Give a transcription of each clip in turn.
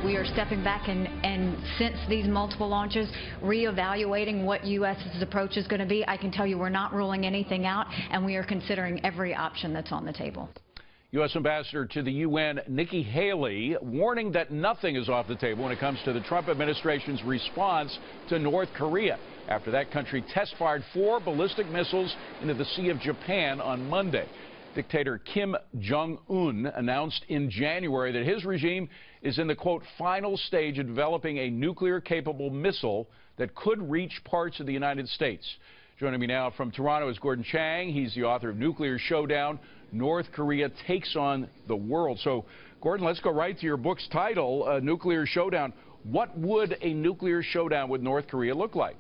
We are stepping back and since these multiple launches, reevaluating what U.S.'s approach is going to be. I can tell you we're not ruling anything out, and we are considering every option that's on the table. U.S. Ambassador to the UN, Nikki Haley, warning that nothing is off the table when it comes to the Trump administration's response to North Korea after that country test-fired 4 ballistic missiles into the Sea of Japan on Monday. Dictator Kim Jong-un announced in January that his regime is in the, quote, final stage of developing a nuclear-capable missile that could reach parts of the United States. Joining me now from Toronto is Gordon Chang. He's the author of Nuclear Showdown, North Korea Takes on the World. So, Gordon, let's go right to your book's title, Nuclear Showdown. What would a nuclear showdown with North Korea look like?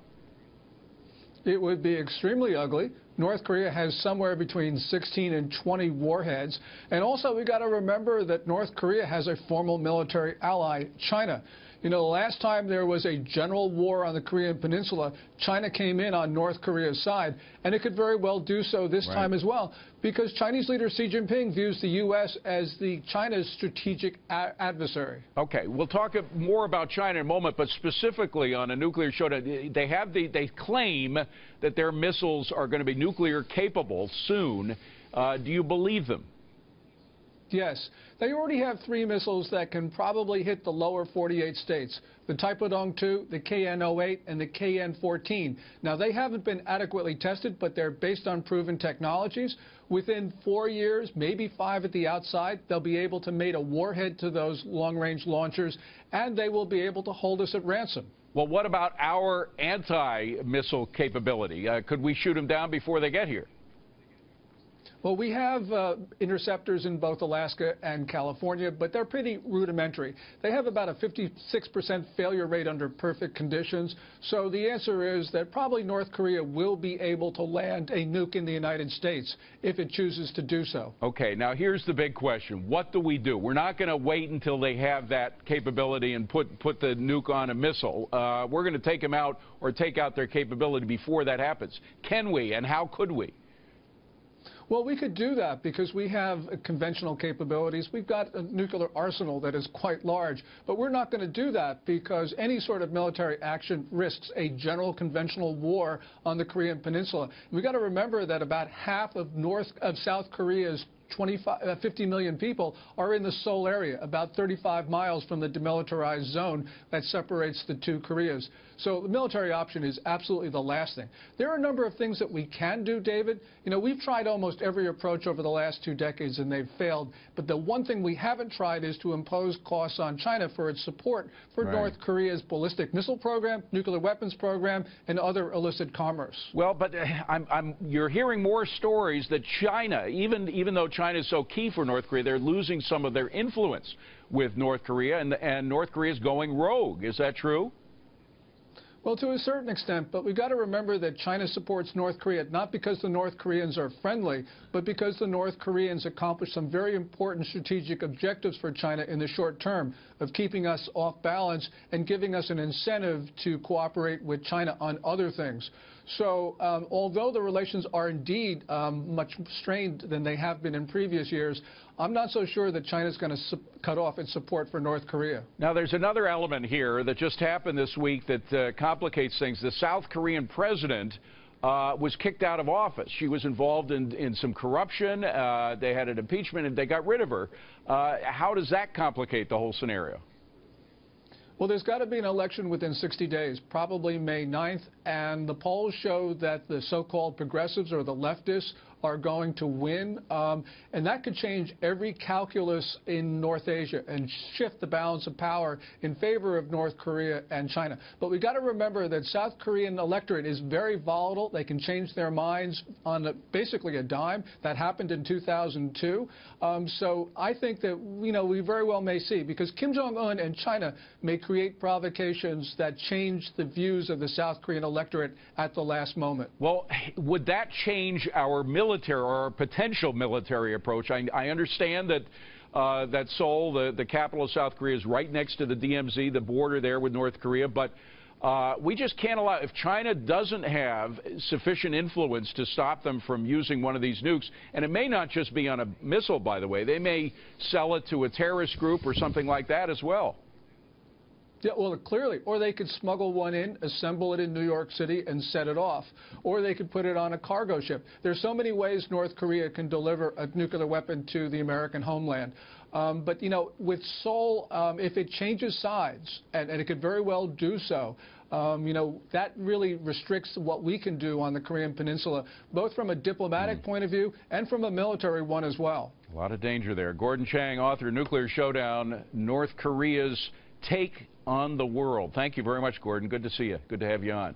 It would be extremely ugly. North Korea has somewhere between 16 and 20 warheads. And also, we've got to remember that North Korea has a formal military ally, China. You know, the last time there was a general war on the Korean Peninsula, China came in on North Korea's side, and it could very well do so this time as well, because Chinese leader Xi Jinping views the U.S. as China's strategic adversary. Okay, we'll talk more about China in a moment, but specifically on a nuclear showdown, they claim that their missiles are going to be nuclear capable soon. Do you believe them? Yes. They already have 3 missiles that can probably hit the lower 48 states, the Taepodong-2, the KN-08, and the KN-14. Now, they haven't been adequately tested, but they're based on proven technologies. Within 4 years, maybe 5 at the outside, they'll be able to mate a warhead to those long-range launchers, and they will be able to hold us at ransom. Well, what about our anti-missile capability? Could we shoot them down before they get here? Well, we have interceptors in both Alaska and California, but they're pretty rudimentary. They have about a 56% failure rate under perfect conditions. So the answer is that probably North Korea will be able to land a nuke in the United States if it chooses to do so. Okay, now here's the big question. What do we do? We're not going to wait until they have that capability and put the nuke on a missile. We're going to take them out or take out their capability before that happens. Can we, and how could we? Well, we could do that because we have conventional capabilities. We've got a nuclear arsenal that is quite large, but we're not going to do that because any sort of military action risks a general conventional war on the Korean Peninsula. We've got to remember that about half of South Korea's 50 million people are in the Seoul area, about 35 miles from the demilitarized zone that separates the 2 Koreas. So the military option is absolutely the last thing. There are a number of things that we can do, David. You know, we've tried almost every approach over the last 2 decades, and they've failed. But the one thing we haven't tried is to impose costs on China for its support for North Korea's ballistic missile program, nuclear weapons program, and other illicit commerce. Well, but you're hearing more stories that China, even though China is so key for North Korea, they're losing some of their influence with North Korea, and North Korea is going rogue. Is that true? Well, to a certain extent, but we've got to remember that China supports North Korea not because the North Koreans are friendly, but because the North Koreans accomplish some very important strategic objectives for China in the short term of keeping us off balance and giving us an incentive to cooperate with China on other things. So although the relations are indeed much strained than they have been in previous years, I'm not so sure that China's going to cut off its support for North Korea. Now, there's another element here that just happened this week that complicates things. The South Korean president was kicked out of office. She was involved in some corruption. They had an impeachment, and they got rid of her. How does that complicate the whole scenario? Well, there's got to be an election within 60 days, probably May 9th, and the polls show that the so-called progressives or the leftists are going to win, and that could change every calculus in North Asia and shift the balance of power in favor of North Korea and China. But we've got to remember that South Korean electorate is very volatile. They can change their minds on basically a dime. That happened in 2002. So I think that, you know, we very well may see, because Kim Jong-un and China may create provocations that change the views of the South Korean electorate at the last moment. Well, would that change our military or our potential military approach? I understand that that Seoul, the capital of South Korea, is right next to the DMZ, the border there with North Korea, but we just can't allow, if China doesn't have sufficient influence to stop them from using one of these nukes, and it may not just be on a missile, by the way, they may sell it to a terrorist group or something like that as well. Yeah, well, clearly. Or they could smuggle one in, assemble it in New York City, and set it off. Or they could put it on a cargo ship. There's so many ways North Korea can deliver a nuclear weapon to the American homeland. But, you know, with Seoul, if it changes sides, and it could very well do so, you know, that really restricts what we can do on the Korean Peninsula, both from a diplomatic point of view and from a military one as well. A lot of danger there. Gordon Chang, author, Nuclear Showdown, North Korea's Take on the World. Thank you very much, Gordon. Good to see you. Good to have you on.